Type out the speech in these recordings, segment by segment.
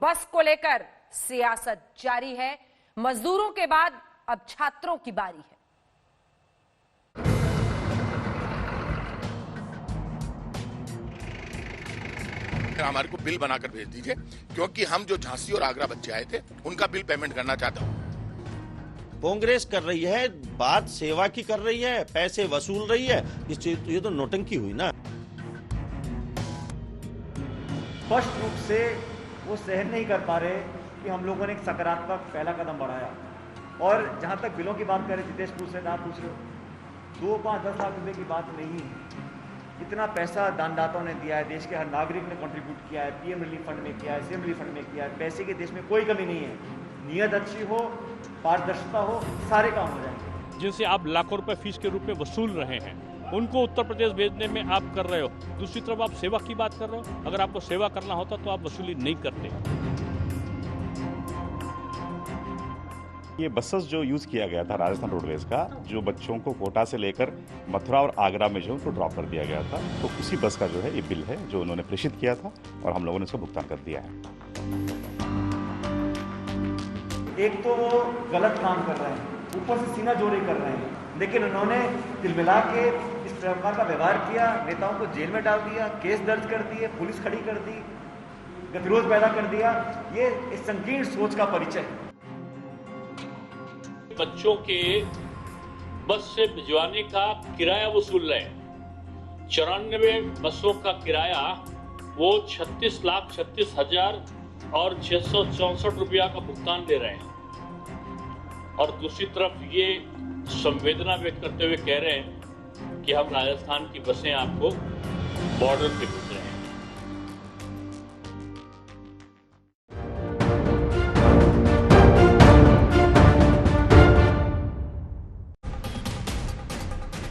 बस को लेकर सियासत जारी है। मजदूरों के बाद अब छात्रों की बारी है। हमारे को बिल बनाकर भेज दीजिए, क्योंकि हम जो झांसी और आगरा बच्चे आए थे उनका बिल पेमेंट करना चाहता हूं। कांग्रेस कर रही है बात, सेवा की कर रही है, पैसे वसूल रही है। ये तो नौटंकी हुई ना। स्पष्ट रूप से वो सहन नहीं कर पा रहे कि हम लोगों ने एक सकारात्मक पहला कदम बढ़ाया। और जहां तक बिलों की बात करें, जितेश पूछ रहे, आप पूछ रहे हो, 2, 5, 10 लाख रुपए की बात नहीं है। इतना पैसा दानदाताओं ने दिया है, देश के हर नागरिक ने कंट्रीब्यूट किया है, पीएम रिलीफ फंड में किया है, सीएम रिलीफ फंड में किया है। पैसे की देश में कोई कमी नहीं है। नियत अच्छी हो, पारदर्शिता हो, सारे काम हो जाएंगे। जिनसे आप लाखों रुपए फीस के रूप में वसूल रहे हैं, उनको उत्तर प्रदेश भेजने में आप कर रहे हो। दूसरी तरफ आप सेवा की बात कर रहे हो। अगर आपको सेवा करना होता तो आप वसूली नहीं करते। ये बसेस जो यूज किया गया था राजस्थान रोडवेज का, जो बच्चों को कोटा से लेकर मथुरा और आगरा में जो उनको ड्रॉप कर दिया गया था, तो उसी बस का जो है ये बिल है जो उन्होंने प्रेषित किया था और हम लोगों ने इसका भुगतान कर दिया है। एक तो वो गलत काम कर रहे हैं, ऊपर से सीना जोड़ी कर रहे हैं, लेकिन उन्होंने तिलमिला के इस प्रकार का व्यवहार किया, नेताओं को जेल में डाल दिया, केस दर्ज कर दिए, पुलिस खड़ी कर दी, गतिरोध पैदा कर दिया। ये इस संकीर्ण सोच का परिचय है। बच्चों के बस से भिजवाने का किराया वसूल रहे हैं। 94 बसों का किराया वो 36,36,000 और 664 रुपया का भुगतान दे रहे हैं। और दूसरी तरफ ये संवेदना व्यक्त करते हुए कह रहे हैं कि हम राजस्थान की बसें आपको बॉर्डर पे भेज रहे हैं।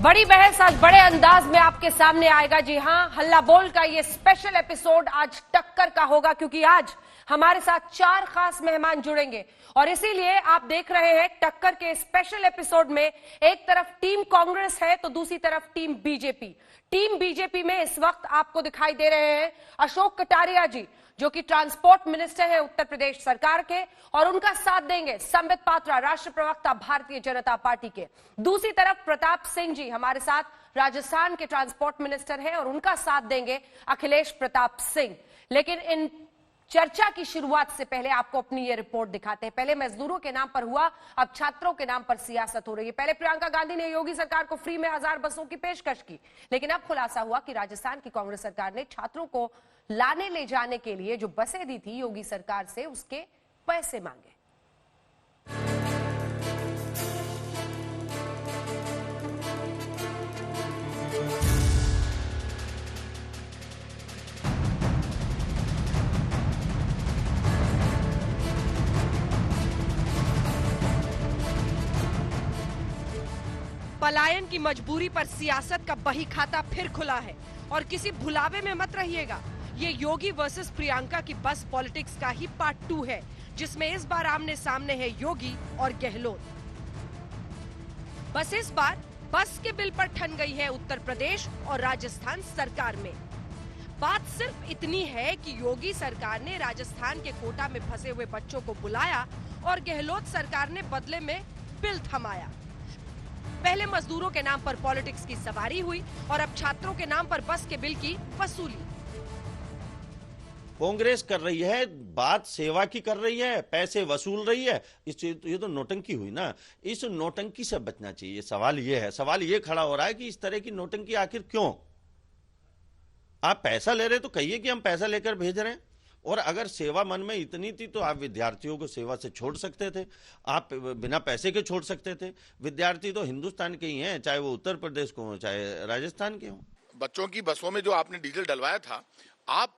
बड़ी बहस आज बड़े अंदाज में आपके सामने आएगा। जी हां, हल्ला बोल का ये स्पेशल एपिसोड आज टक्कर का होगा, क्योंकि आज हमारे साथ 4 खास मेहमान जुड़ेंगे और इसीलिए आप देख रहे हैं टक्कर के स्पेशल एपिसोड में एक तरफ टीम कांग्रेस है तो दूसरी तरफ टीम बीजेपी। टीम बीजेपी में इस वक्त आपको दिखाई दे रहे हैं अशोक कटारिया जी, जो कि ट्रांसपोर्ट मिनिस्टर है उत्तर प्रदेश सरकार के, और उनका साथ देंगे संबित पात्रा, राष्ट्रीय प्रवक्ता भारतीय जनता पार्टी के। दूसरी तरफ प्रताप सिंह जी हमारे साथ राजस्थान के ट्रांसपोर्ट मिनिस्टर हैं और उनका साथ देंगे अखिलेश प्रताप सिंह। लेकिन इन चर्चा की शुरुआत से पहले आपको अपनी ये रिपोर्ट दिखाते हैं। पहले मजदूरों के नाम पर हुआ, अब छात्रों के नाम पर सियासत हो रही है। पहले प्रियंका गांधी ने योगी सरकार को फ्री में 1000 बसों की पेशकश की, लेकिन अब खुलासा हुआ कि राजस्थान की कांग्रेस सरकार ने छात्रों को लाने ले जाने के लिए जो बसें दी थी योगी सरकार से, उसके पैसे मांगे। पलायन की मजबूरी पर सियासत का बही खाता फिर खुला है और किसी भुलावे में मत रहिएगा। ये योगी वर्सेस प्रियंका की बस पॉलिटिक्स का ही पार्ट 2 है, जिसमें इस बार आमने सामने है योगी और गहलोत। बस इस बार बस के बिल पर ठन गई है उत्तर प्रदेश और राजस्थान सरकार में। बात सिर्फ इतनी है कि योगी सरकार ने राजस्थान के कोटा में फंसे हुए बच्चों को बुलाया और गहलोत सरकार ने बदले में बिल थमाया। पहले मजदूरों के नाम पर पॉलिटिक्स की सवारी हुई और अब छात्रों के नाम पर बस के बिल की वसूली। कांग्रेस कर रही है बात, सेवा की कर रही है, पैसे वसूल रही है। ये तो नौटंकी हुई ना। इस नौटंकी से बचना चाहिए। सवाल ये खड़ा हो रहा है कि इस तरह की नौटंकी आखिर क्यों? आप पैसा ले रहे तो कहिए कि हम पैसा लेकर भेज रहे हैं। और अगर सेवा मन में इतनी थी तो आप विद्यार्थियों को सेवा से छोड़ सकते थे, आप बिना पैसे के छोड़ सकते थे। विद्यार्थी तो हिंदुस्तान के ही हैं, चाहे वो उत्तर प्रदेश को हो चाहे राजस्थान के हो। बच्चों की बसों में जो आपने डीजल डलवाया था, आप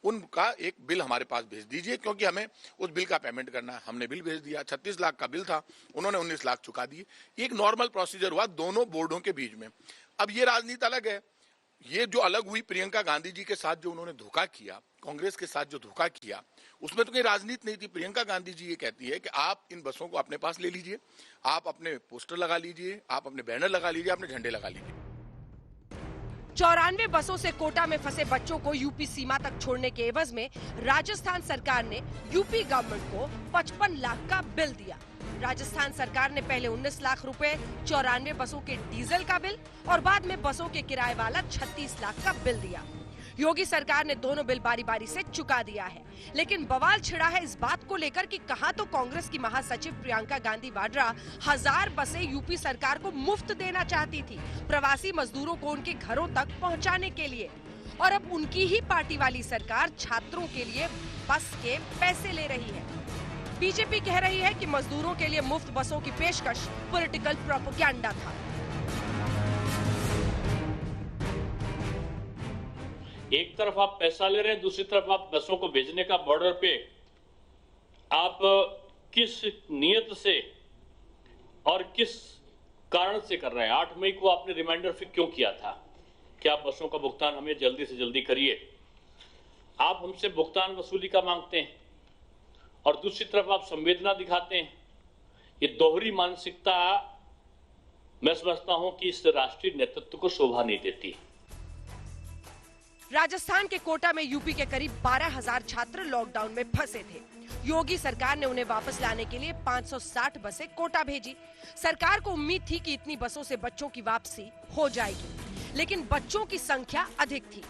उनका एक बिल हमारे पास भेज दीजिए, क्योंकि हमें उस बिल का पेमेंट करना है। हमने बिल भेज दिया। 36 लाख का बिल था, उन्होंने 19 लाख चुका दिए। एक नॉर्मल प्रोसीजर हुआ दोनों बोर्डों के बीच में। अब ये राजनीति अलग है। ये जो अलग हुई प्रियंका गांधी जी के साथ जो उन्होंने धोखा किया, कांग्रेस के साथ जो धोखा किया, उसमें तो कोई राजनीति नहीं थी। प्रियंका गांधी जी ये कहती है कि आप इन बसों को अपने पास ले लीजिए, आप अपने पोस्टर लगा लीजिए, आप अपने बैनर लगा लीजिए, अपने झंडे लगा लीजिए। 94 बसों से कोटा में फंसे बच्चों को यूपी सीमा तक छोड़ने के एवज में राजस्थान सरकार ने यूपी गवर्नमेंट को 55 लाख का बिल दिया। राजस्थान सरकार ने पहले 19 लाख रुपए 94 बसों के डीजल का बिल और बाद में बसों के किराए वाला 36 लाख का बिल दिया। योगी सरकार ने दोनों बिल बारी बारी से चुका दिया है, लेकिन बवाल छिड़ा है इस बात को लेकर कि कहा तो कांग्रेस की महासचिव प्रियंका गांधी वाड्रा 1000 बसें यूपी सरकार को मुफ्त देना चाहती थी, प्रवासी मजदूरों को उनके घरों तक पहुंचाने के लिए, और अब उनकी ही पार्टी वाली सरकार छात्रों के लिए बस के पैसे ले रही है। बीजेपी कह रही है कि मजदूरों के लिए मुफ्त बसों की पेशकश पॉलिटिकल प्रोपेगेंडा था। एक तरफ आप पैसा ले रहे हैं, दूसरी तरफ आप बसों को भेजने का बॉर्डर पे आप किस नियत से और किस कारण से कर रहे हैं? 8 मई को आपने रिमाइंडर फिर क्यों किया था कि आप बसों का भुगतान हमें जल्दी से जल्दी करिए? आप हमसे भुगतान वसूली का मांगते हैं और दूसरी तरफ आप संवेदना दिखाते हैं। ये दोहरी मानसिकता मैं समझता हूं कि इस राष्ट्रीय नेतृत्व को शोभा नहीं देती। राजस्थान के कोटा में यूपी के करीब 12,000 छात्र लॉकडाउन में फंसे थे। योगी सरकार ने उन्हें वापस लाने के लिए 560 बसें कोटा भेजी। सरकार को उम्मीद थी कि इतनी बसों से बच्चों की वापसी हो जाएगी, लेकिन बच्चों की संख्या अधिक थी।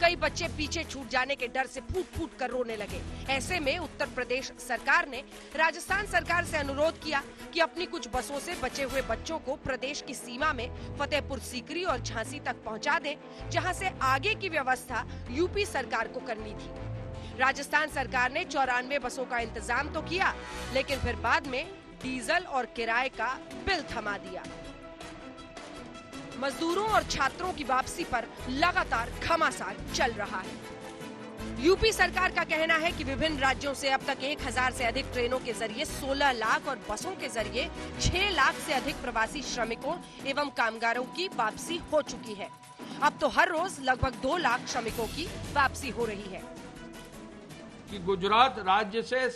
कई बच्चे पीछे छूट जाने के डर से फूट फूट कर रोने लगे। ऐसे में उत्तर प्रदेश सरकार ने राजस्थान सरकार से अनुरोध किया कि अपनी कुछ बसों से बचे हुए बच्चों को प्रदेश की सीमा में फतेहपुर सीकरी और झांसी तक पहुंचा दें, जहां से आगे की व्यवस्था यूपी सरकार को करनी थी। राजस्थान सरकार ने 94 बसों का इंतजाम तो किया, लेकिन फिर बाद में डीजल और किराए का बिल थमा दिया। मजदूरों और छात्रों की वापसी पर लगातार घमासान चल रहा है। यूपी सरकार का कहना है कि विभिन्न राज्यों से अब तक 1000 से अधिक ट्रेनों के जरिए 16 लाख और बसों के जरिए 6 लाख से अधिक प्रवासी श्रमिकों एवं कामगारों की वापसी हो चुकी है। अब तो हर रोज लगभग 2 लाख श्रमिकों की वापसी हो रही है। कि गुजरात राज्य से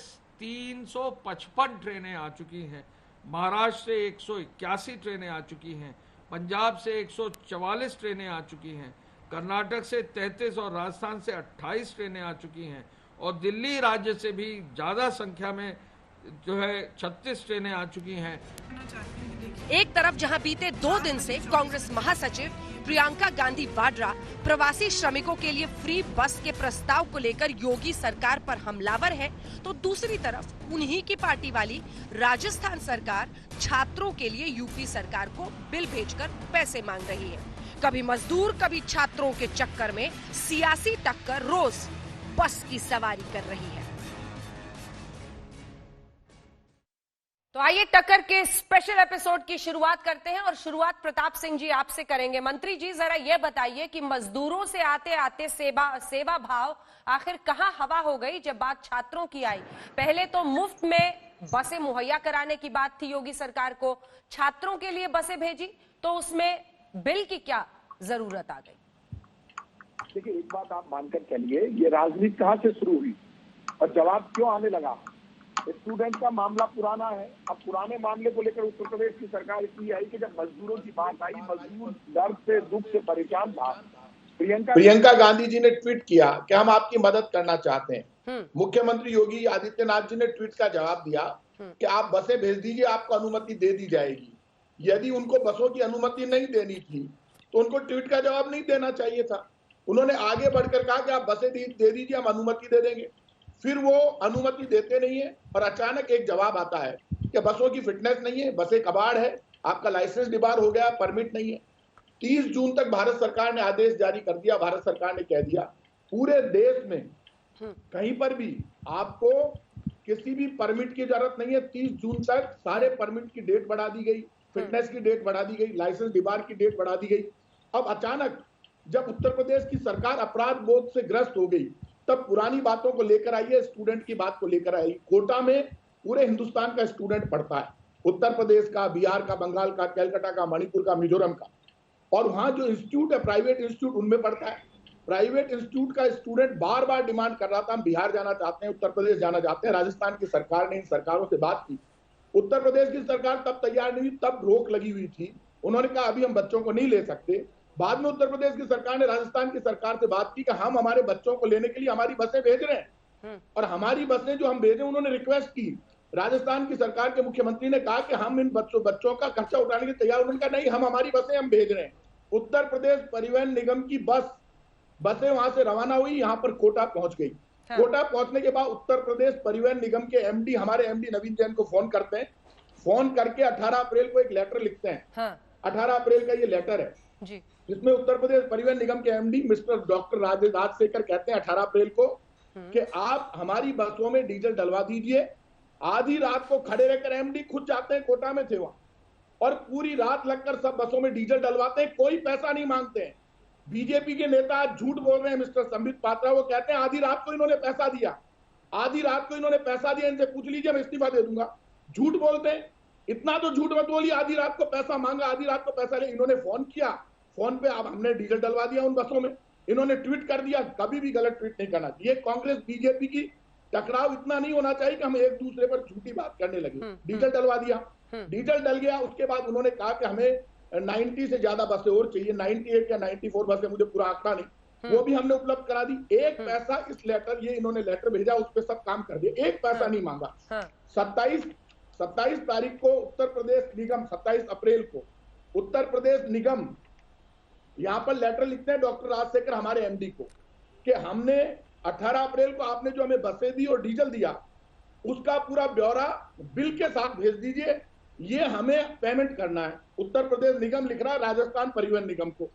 355 ट्रेनें आ चुकी हैं, महाराष्ट्र से 181 ट्रेनें आ चुकी हैं, पंजाब से 144 ट्रेनें आ चुकी हैं, कर्नाटक से 33 और राजस्थान से 28 ट्रेनें आ चुकी हैं, और दिल्ली राज्य से भी ज़्यादा संख्या में जो है 36 ट्रेनें आ चुकी हैं। एक तरफ जहां बीते 2 दिन से कांग्रेस महासचिव प्रियंका गांधी वाड्रा प्रवासी श्रमिकों के लिए फ्री बस के प्रस्ताव को लेकर योगी सरकार पर हमलावर है, तो दूसरी तरफ उन्हीं की पार्टी वाली राजस्थान सरकार छात्रों के लिए यूपी सरकार को बिल भेजकर पैसे मांग रही है। कभी मजदूर कभी छात्रों के चक्कर में सियासी टक्कर रोज बस की सवारी कर रही है। तो आइए टक्कर के स्पेशल एपिसोड की शुरुआत करते हैं और शुरुआत प्रताप सिंह जी आपसे करेंगे। मंत्री जी जरा ये बताइए कि मजदूरों से आते आते सेवा भाव आखिर कहां हवा हो गई जब बात छात्रों की आई। पहले तो मुफ्त में बसें मुहैया कराने की बात थी योगी सरकार को, छात्रों के लिए बसें भेजी तो उसमें बिल की क्या जरूरत आ गई? देखिए, एक बात आप मानकर चलिए, ये राजनीति कहाँ से शुरू हुई और जवाब क्यों आने लगा? स्टूडेंट का मामला पुराना है। अब पुराने मामले को लेकर उत्तर प्रदेश की सरकार इसलिए आई कि जब मजदूरों की बात आई, मजदूर दर्द से दुख से परेशान था। प्रियंका गांधी जी ने ट्वीट किया कि हम आपकी मदद करना चाहते हैं। मुख्यमंत्री योगी आदित्यनाथ जी ने ट्वीट का जवाब दिया कि आप बसें भेज दीजिए, आपको अनुमति दे दी जाएगी। यदि उनको बसों की अनुमति नहीं देनी थी तो उनको ट्वीट का जवाब नहीं देना चाहिए था। उन्होंने आगे बढ़कर कहा कि आप बसें दे दीजिए, हम अनुमति दे देंगे। फिर वो अनुमति देते नहीं है और अचानक एक जवाब आता है कि बसों की फिटनेस नहीं है, बसें कबाड़ है, आपका लाइसेंस डिबार हो गया, परमिट नहीं है। 30 जून तक भारत सरकार ने आदेश जारी कर दिया। भारत सरकार ने कह दिया पूरे देश में कहीं पर भी आपको किसी भी परमिट की जरूरत नहीं है। 30 जून तक सारे परमिट की डेट बढ़ा दी गई, फिटनेस की डेट बढ़ा दी गई, लाइसेंस डिबार की डेट बढ़ा दी गई। अब अचानक जब उत्तर प्रदेश की सरकार अपराध बोध से ग्रस्त हो गई तब पुरानी बातों को लेकर आई है, स्टूडेंट की बात को लेकर आई। कोटा में पूरे हिंदुस्तान का स्टूडेंट पढ़ता है, उत्तर प्रदेश का, बिहार का, बंगाल का, कलकत्ता का, मणिपुर का, मिजोरम का, और वहां जो इंस्टीट्यूट है प्राइवेट इंस्टीट्यूट उनमें पढ़ता है। प्राइवेट इंस्टीट्यूट का स्टूडेंट बार बार डिमांड कर रहा था हम बिहार जाना चाहते हैं, उत्तर प्रदेश जाना चाहते हैं। राजस्थान की सरकार ने इन सरकारों से बात की। उत्तर प्रदेश की सरकार तब तैयार नहीं हुई, तब रोक लगी हुई थी। उन्होंने कहा अभी हम बच्चों को नहीं ले सकते। बाद में उत्तर प्रदेश की सरकार ने राजस्थान की सरकार से बात की कि हम हमारे बच्चों को लेने के लिए हमारी बसें भेज रहे हैं, और हमारी बसें जो हम भेजे उन्होंने रिक्वेस्ट की। राजस्थान की सरकार के मुख्यमंत्री ने कहा कि हम इन बच्चों का खर्चा उठाने के तैयार। उन्होंने कहा नहीं, हम हमारी बसें हम भेज रहे हैं। उत्तर प्रदेश परिवहन निगम की बसें वहां से रवाना हुई, यहाँ पर कोटा पहुंच गई। कोटा पहुंचने के बाद उत्तर प्रदेश परिवहन निगम के एमडी, हमारे एमडी नवीन जैन को फोन करते हैं। फोन करके 18 अप्रैल को एक लेटर लिखते हैं। 18 अप्रैल का ये लेटर है जी, जिसमें उत्तर प्रदेश परिवहन निगम के एमडी मिस्टर डॉक्टर राजशेखर कहते हैं 18 अप्रैल को कि आप हमारी बसों में डीजल डलवा दीजिए। आधी रात को खड़े रहकर एमडी खुद जाते हैं, कोटा में थे वहां, और पूरी रात लगकर सब बसों में डीजल डलवाते हैं, कोई पैसा नहीं मांगते हैं। बीजेपी के नेता झूठ बोल रहे हैं, मिस्टर संबित पात्रा, वो कहते हैं आधी रात को इन्होंने पैसा दिया, आधी रात को इन्होंने पैसा दिया, इनसे पूछ लीजिए, मैं इस्तीफा दे दूंगा। झूठ बोलते हैं, इतना तो झूठ मत बोलिए। आधी रात को पैसा मांगा, आधी रात को पैसा ले। इन्होंने फोन किया, फोन पे अब हमने डीजल डलवा दिया उन बसों में। इन्होंने ट्वीट कर दिया, कभी भी गलत ट्वीट नहीं करना चाहिए। कांग्रेस बीजेपी की टकराव इतना नहीं होना चाहिए कि हम एक दूसरे पर झूठी बात करने लगे। डीजल डलवा दिया, डीजल डल गया। उसके बाद उन्होंने कहा कि हमें 90 से ज्यादा बसें और चाहिए, 98 या 94 बसें, मुझे पूरा आंकड़ा नहीं, वो भी हमने उपलब्ध करा दी। एक पैसा इस लेटर, ये इन्होंने लेटर भेजा, उस पर सब काम कर दिया, एक पैसा नहीं मांगा। 27 तारीख को उत्तर प्रदेश निगम, 27 अप्रैल को उत्तर प्रदेश निगम यहां पर लेटर लिखते हैं डॉक्टर राजशेखर हमारे एमडी को कि हमने 18 अप्रैल को आपने जो हमें बसें दी और डीजल दिया, उसका पूरा ब्यौरा बिल के साथ भेज दीजिए, ये हमें पेमेंट करना है। उत्तर प्रदेश निगम लिख रहा है राजस्थान परिवहन निगम को,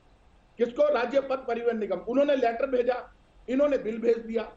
किसको? राज्य पथ परिवहन निगम। उन्होंने लेटर भेजा, इन्होंने बिल भेज दिया।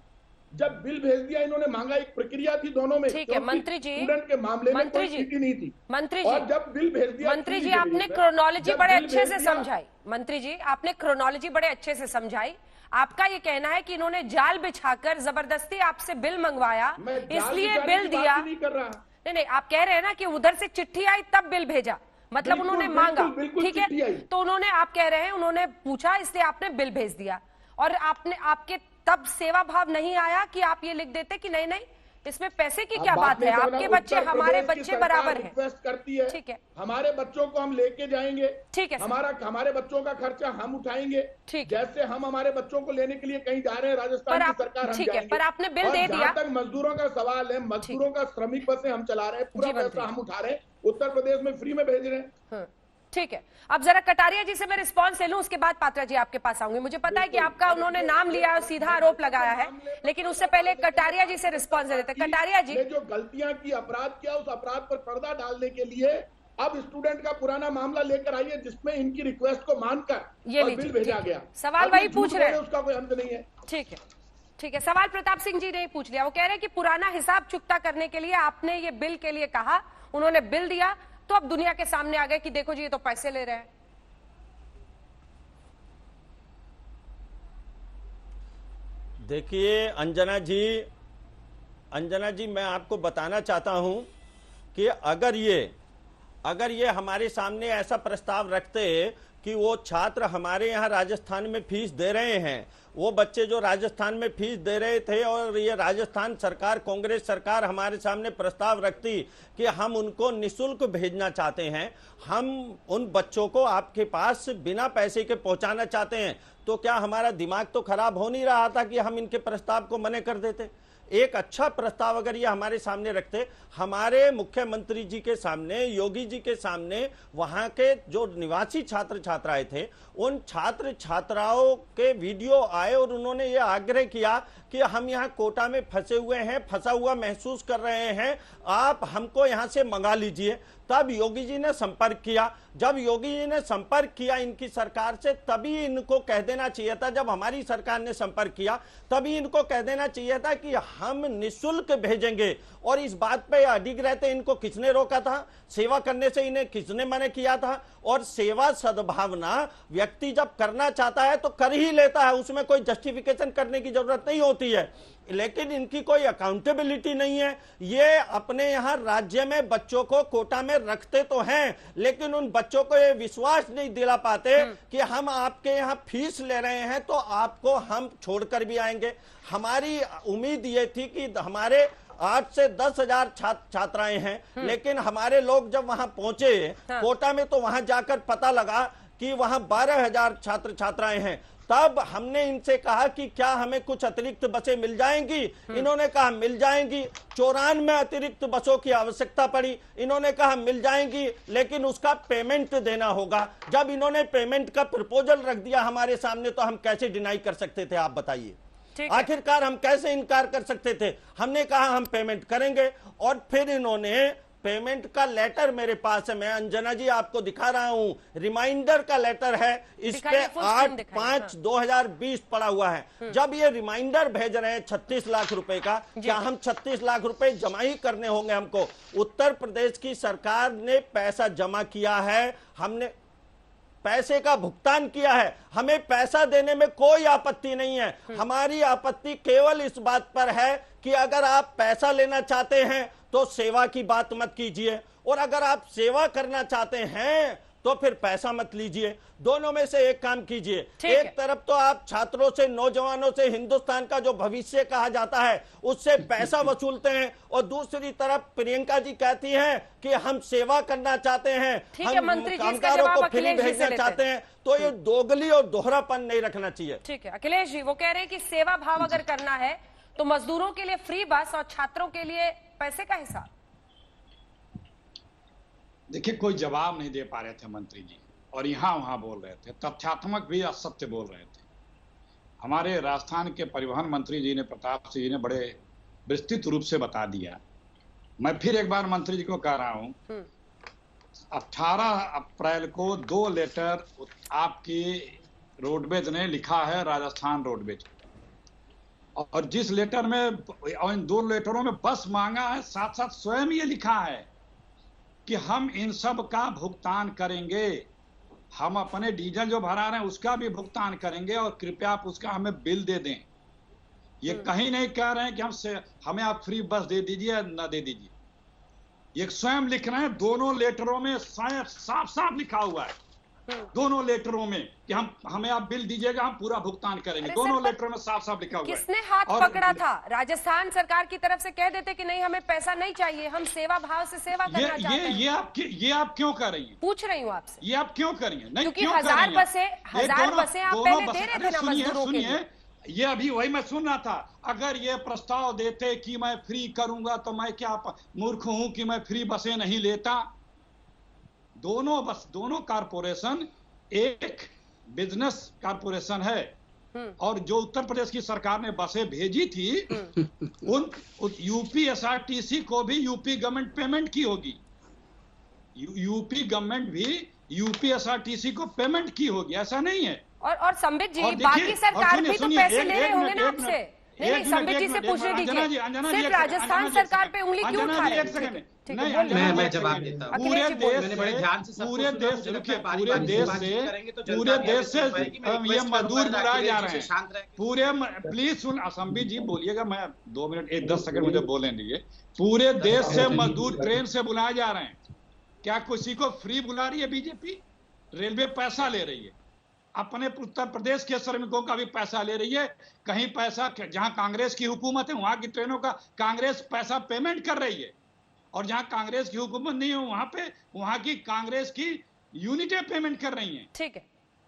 जब बिल भेज दिया, इन्होंने मांगा, एक प्रक्रिया थी दोनों में, ठीक है मंत्री जी, स्टूडेंट के मामले में कोई स्थिति नहीं थी। मंत्री जी, और जब बिल भेज दिया, मंत्री जी आपने क्रोनोलॉजी बड़े अच्छे से समझाई। मंत्री जी आपने क्रोनोलॉजी बड़े अच्छे से समझाई। आपका ये कहना है कि इन्होंने जाल बिछाकर जबरदस्ती आपसे बिल मंगवाया, इसलिए बिल दिया। नहीं, आप कह रहे हैं ना कि उधर से चिट्ठी आई तब बिल भेजा, मतलब उन्होंने मांगा, ठीक है, तो उन्होंने, आप कह रहे हैं उन्होंने पूछा इसलिए आपने बिल भेज दिया, और आपने, आपके तब सेवा भाव नहीं आया कि आप ये लिख देते कि नहीं नहीं इसमें पैसे की क्या बात है, आपके बच्चे हमारे बच्चे बराबर हैं। रिक्वेस्ट करती है, ठीक है, हमारे बच्चों को हम लेके जाएंगे, ठीक है, हमारे बच्चों का खर्चा हम उठाएंगे, ठीक, जैसे हम हमारे बच्चों को लेने के लिए कहीं जा रहे हैं राजस्थान की सरकार, हम जाएंगे। पर आपने बिल दे दिया। जहां तक मजदूरों का सवाल है, मजदूरों का श्रमिक बसें हम चला रहे हैं, पूरा पैसा हम उठा रहे हैं, उत्तर प्रदेश में फ्री में भेज रहे हैं। ठीक है, अब जरा कटारिया जी से मैं रिस्पांस ले लूं, उसके बाद पात्रा जी आपके पास आऊंगी। मुझे पता है कि आपका उन्होंने नाम लिया और सीधा आरोप लगाया है, लेकिन उससे पहले कटारिया जी से रिस्पांस दे देते। कटारिया जी, जो गलतियां की, अपराध किया, उस अपराध पर पर्दा डालने के लिए अब स्टूडेंट का पुराना मामला लेकर आइए, जिसमें इनकी रिक्वेस्ट को मानकर ये बिल भेजा गया। सवाल वही पूछ रहे हैं, उसका कोई अंत नहीं है। ठीक है, ठीक है, सवाल प्रताप सिंह जी ने पूछ लिया। वो कह रहे हैं कि पुराना हिसाब चुकता करने के लिए आपने ये बिल के लिए कहा, उन्होंने बिल दिया, तो अब दुनिया के सामने आ गए कि देखो जी ये तो पैसे ले रहे हैं। देखिए अंजना जी, मैं आपको बताना चाहता हूं कि अगर ये हमारे सामने ऐसा प्रस्ताव रखते कि वो छात्र हमारे यहाँ राजस्थान में फीस दे रहे हैं, वो बच्चे जो राजस्थान में फीस दे रहे थे, और ये राजस्थान सरकार, कांग्रेस सरकार हमारे सामने प्रस्ताव रखती कि हम उनको निःशुल्क भेजना चाहते हैं, हम उन बच्चों को आपके पास बिना पैसे के पहुंचाना चाहते हैं, तो क्या हमारा दिमाग तो खराब हो नहीं रहा था कि हम इनके प्रस्ताव को मना कर देते? एक अच्छा प्रस्ताव अगर ये हमारे सामने रखते, हमारे मुख्यमंत्री जी के सामने, योगी जी के सामने, वहां के जो निवासी छात्र छात्राएं थे, उन छात्र छात्राओं के वीडियो आए और उन्होंने ये आग्रह किया कि हम यहाँ कोटा में फंसे हुए हैं, फंसा हुआ महसूस कर रहे हैं, आप हमको यहाँ से मंगा लीजिए। तब योगी जी ने संपर्क किया। जब योगी जी ने संपर्क किया इनकी सरकार से, तभी इनको कह देना चाहिए था, जब हमारी सरकार ने संपर्क किया तभी इनको कह देना चाहिए था कि हम निःशुल्क भेजेंगे। और इस बात पे अडिग रहते, इनको किसने रोका था? सेवा करने से इन्हें किसने मना किया था? और सेवा सद्भावना व्यक्ति जब करना चाहता है तो कर ही लेता है, उसमें कोई जस्टिफिकेशन करने की जरूरत नहीं होती है। लेकिन इनकी कोई अकाउंटेबिलिटी नहीं है। ये अपने यहाँ राज्य में बच्चों को कोटा में रखते तो हैं, लेकिन उन बच्चों को ये विश्वास नहीं दिला पाते कि हम आपके यहाँ फीस ले रहे हैं तो आपको हम छोड़कर भी आएंगे। हमारी उम्मीद ये थी कि हमारे 8 से 10,000 छात्राएं हैं, लेकिन हमारे लोग जब वहां पहुंचे कोटा में, तो वहां जाकर पता लगा कि वहां 12,000 छात्र छात्राएं हैं। तब हमने इनसे कहा कि क्या हमें कुछ अतिरिक्त बसें मिल जाएंगी, इन्होंने कहा मिल जाएंगी। 94 अतिरिक्त बसों की आवश्यकता पड़ी, इन्होंने कहा मिल जाएंगी, लेकिन उसका पेमेंट देना होगा। जब इन्होंने पेमेंट का प्रपोजल रख दिया हमारे सामने तो हम कैसे डिनाई कर सकते थे, आप बताइए। आखिरकार हम कैसे इनकार कर सकते थे। हमने कहा हम पेमेंट करेंगे, और फिर इन्होंने पेमेंट का लेटर मेरे पास है, मैं अंजना जी आपको दिखा रहा हूं, रिमाइंडर का लेटर है, इस पे 8/5/2020 पड़ा हुआ है। जब ये रिमाइंडर भेज रहे हैं 36 लाख रुपए का, क्या हम 36 लाख रुपए जमा ही करने होंगे हमको? उत्तर प्रदेश की सरकार ने पैसा जमा किया है, हमने पैसे का भुगतान किया है, हमें पैसा देने में कोई आपत्ति नहीं है। हमारी आपत्ति केवल इस बात पर है कि अगर आप पैसा लेना चाहते हैं तो सेवा की बात मत कीजिए, और अगर आप सेवा करना चाहते हैं तो फिर पैसा मत लीजिए। दोनों में से एक काम कीजिए। एक तरफ तो आप छात्रों से, नौजवानों से, हिंदुस्तान का जो भविष्य कहा जाता है उससे पैसा वसूलते हैं, और दूसरी तरफ प्रियंका जी कहती हैं कि हम सेवा करना चाहते हैं, हम कामगारों को फ्री भेजना चाहते हैं। तो ये दोगली और दोहरापन नहीं रखना चाहिए। ठीक है अखिलेश जी, वो कह रहे हैं कि सेवा भाव अगर करना है तो मजदूरों के लिए फ्री बस और छात्रों के लिए पैसे का हिसाब। देखिए, कोई जवाब नहीं दे पा रहे थे मंत्री जी, और यहाँ वहां बोल रहे थे, तथ्यात्मक भी असत्य बोल रहे थे। हमारे राजस्थान के परिवहन मंत्री जी ने, प्रताप सिंह जी ने बड़े विस्तृत रूप से बता दिया। मैं फिर एक बार मंत्री जी को कह रहा हूं, 18 अप्रैल को 2 लेटर आपकी रोडवेज ने लिखा है, राजस्थान रोडवेज, और जिस लेटर में, इन 2 लेटरों में बस मांगा है, साथ साथ स्वयं ये लिखा है कि हम इन सब का भुगतान करेंगे, हम अपने डीजल जो भरा रहे हैं उसका भी भुगतान करेंगे, और कृपया आप उसका हमें बिल दे दें। ये कहीं नहीं कह रहे हैं कि हमें आप फ्री बस दे दीजिए या न दे दीजिए, ये स्वयं लिख रहे हैं। दोनों लेटरों में साफ साफ लिखा हुआ है, दोनों लेटरों में, कि हमें आप बिल दीजिएगा, हम पूरा भुगतान करेंगे। दोनों लेटरों में साफ साफ लिखा हुआ है। किसने हाथ पकड़ा था? राजस्थान सरकार की तरफ से कह देते कि नहीं हमें पैसा नहीं चाहिए, हम सेवा भाव से सेवा करना चाहते हैं। ये आप क्यों कर रही हैं? पूछ रही हूँ आपसे। ये आप क्यों कर रही हैं? नहीं, क्योंकि 1000 बसें आप पहले दे रहे थे ना मजदूरों के लिए। ये अभी वही मैं सुन रहा था, अगर ये प्रस्ताव देते कि मैं फ्री करूंगा तो मैं क्या मूर्ख हूं कि मैं फ्री बसें नहीं लेता। दोनों कारपोरेशन एक बिजनेस कारपोरेशन है, और जो उत्तर प्रदेश की सरकार ने बसें भेजी थी उन यूपी एसआरटीसी को भी यूपी गवर्नमेंट पेमेंट की होगी, यूपी गवर्नमेंट भी यूपी एसआरटीसी को पेमेंट की होगी, ऐसा नहीं है। और संबित जी, बाकी सरकार भी तो पैसे ले रहे होंगे ना आपसे। नहीं, संबित जी से पूछने दीजिए, सिर्फ राजस्थान सरकार पे उंगली क्यों उठा रहे हैं? मैं जवाब देता हूँ। पूरे देश से ये मजदूर बुलाए जा रहे हैं पूरे। प्लीज सुन, संबित जी बोलिएगा, मैं 2 मिनट 10 सेकंड मुझे बोलने दीजिए। पूरे देश से मजदूर ट्रेन से बुलाए जा रहे हैं। क्या किसी को फ्री बुला रही है बीजेपी? रेलवे पैसा ले रही है, अपने उत्तर प्रदेश के श्रमिकों का भी पैसा ले रही है। कहीं पैसा, जहां कांग्रेस की हुकूमत है वहां की ट्रेनों का कांग्रेस पैसा पेमेंट कर रही है, और जहां कांग्रेस की हुकूमत नहीं है वहां की कांग्रेस की यूनिटें पेमेंट कर रही हैं। ठीक है,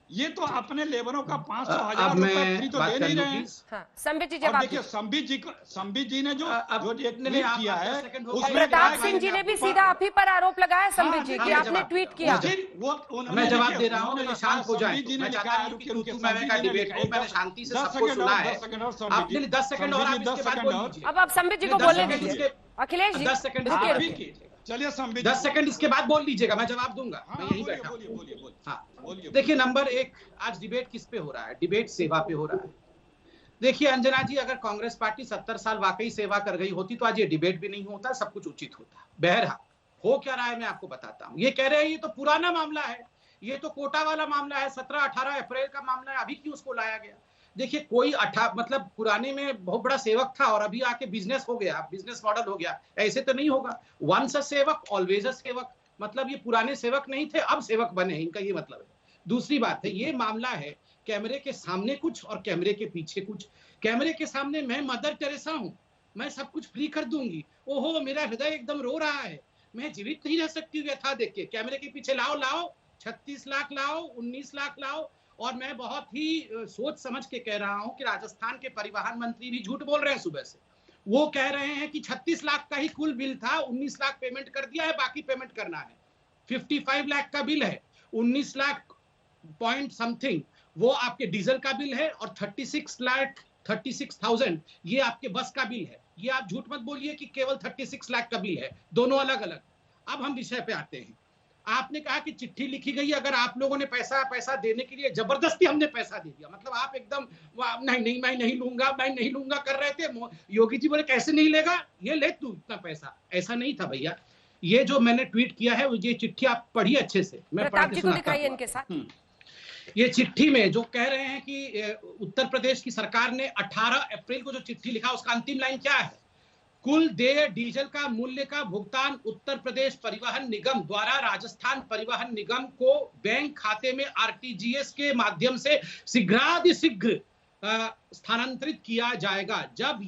ये तो अपने लेबरों का 500,000 रुपए फ्री तो दे नहीं रहे हैं। संबित जी, और देखिए संबित जी ने जो ट्वीट किया है, प्रताप सिंह जी ने भी सीधा आप ही पर आरोप लगाया संबित जी कि आपने ट्वीट किया। मैं जवाब दे रहा हूँ, शांत हो जाए। मैं चाहता हूँ कि ऋतु मैम का डिबेट हो, मैंने शांति से सबको सुना है। आपने 10 सेकंड और आप इसके बाद बोल दीजिए। अब आप संबित जी को बोलने दीजिए। अखिलेश जी 10 सेकंड, चलिए संबित 10 सेकंड इसके बाद बोल लीजिएगा, मैं जवाब दूंगा। मैं यही बैठा हूँ। हाँ, देखिए, नंबर 1, आज डिबेट किस पे हो रहा है? डिबेट सेवा पे हो रहा है। देखिए अंजना जी, अगर कांग्रेस पार्टी 70 साल वाकई सेवा कर गई होती तो आज ये डिबेट भी नहीं होता, सब कुछ उचित होता। बहरहाल हो क्या रहा है मैं आपको बताता हूँ। ये कह रहे हैं ये तो पुराना मामला है, ये तो कोटा वाला मामला है, 17-18 अप्रैल का मामला है, अभी क्यों उसको लाया गया? देखिए, कोई मतलब पुराने में बहुत बड़ा सेवक था और अभी आके बिजनेस हो गया, बिजनेस मॉडल हो गया, ऐसे तो नहीं होगा। वंस अ सेवक ऑलवेज अ सेवक, मतलब ये पुराने सेवक नहीं थे, अब सेवक बने, इनका ये मतलब है। दूसरी बात है, ये मामला है कैमरे के सामने कुछ और कैमरे के पीछे कुछ। कैमरे के सामने मैं मदर टेरेसा हूं, मैं सब कुछ फ्री कर दूंगी, ओहो मेरा हृदय एकदम रो रहा है, मैं जीवित नहीं रह सकती यथा देख के। कैमरे के पीछे लाओ 36 लाख लाओ, 19 लाख लाओ। और मैं बहुत ही सोच समझ के कह रहा हूं कि राजस्थान के परिवहन मंत्री भी झूठ बोल रहे हैं सुबह से। वो कह रहे हैं कि 36 लाख का ही कुल बिल था, 19 लाख पेमेंट कर दिया है, बाकी पेमेंट करना है। 55 लाख का बिल है, 19 लाख पॉइंट समथिंग वो आपके डीजल का बिल है, और 36,000 ये आपके बस का बिल है। ये आप झूठ मत बोलिए कि केवल 36 लाख का बिल है, दोनों अलग अलग। अब हम विषय पे आते हैं। आपने कहा कि चिट्ठी लिखी गई, अगर आप लोगों ने पैसा देने के लिए जबरदस्ती हमने पैसा दे दिया, मतलब आप एकदम नहीं मैं नहीं लूंगा कर रहे थे। योगी जी बोले कैसे नहीं लेगा, ये ले तू इतना पैसा। ऐसा नहीं था भैया। ये जो मैंने ट्वीट किया है, ये चिट्ठी आप पढ़िए अच्छे से, मैं पढ़ के सुनाता हूं इनके साथ। ये चिट्ठी में जो कह रहे हैं कि उत्तर प्रदेश की सरकार ने 18 अप्रैल को जो चिट्ठी लिखा, उसका अंतिम लाइन क्या है? कुल देय डीजल का मूल्य का भुगतान उत्तर प्रदेश परिवहन निगम द्वारा राजस्थान परिवहन निगम को बैंक खाते में आरटीजीएस के माध्यम से शीघ्रातिशीघ्र स्थानांतरित किया जाएगा। जब